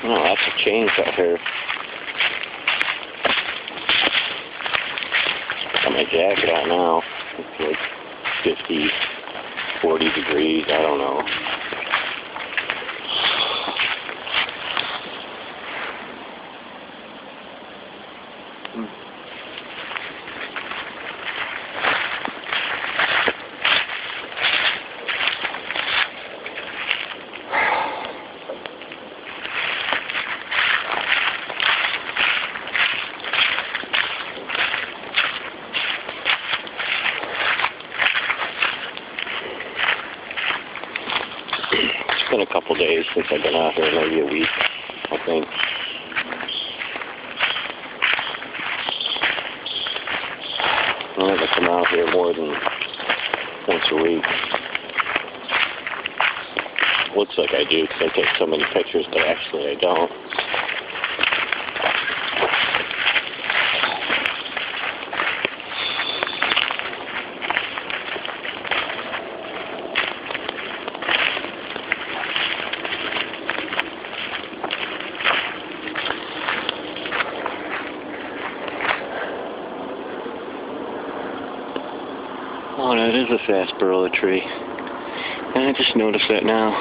Oh, lots of change out here. Got my jacket on now. It's like 50, 40 degrees, I don't know. It's been a couple days since I've been out here, maybe a week, I think. I haven't come out here more than once a week. Looks like I do because I take so many pictures, but actually I don't. Oh, that is a sarsaparilla tree. And I just noticed that now.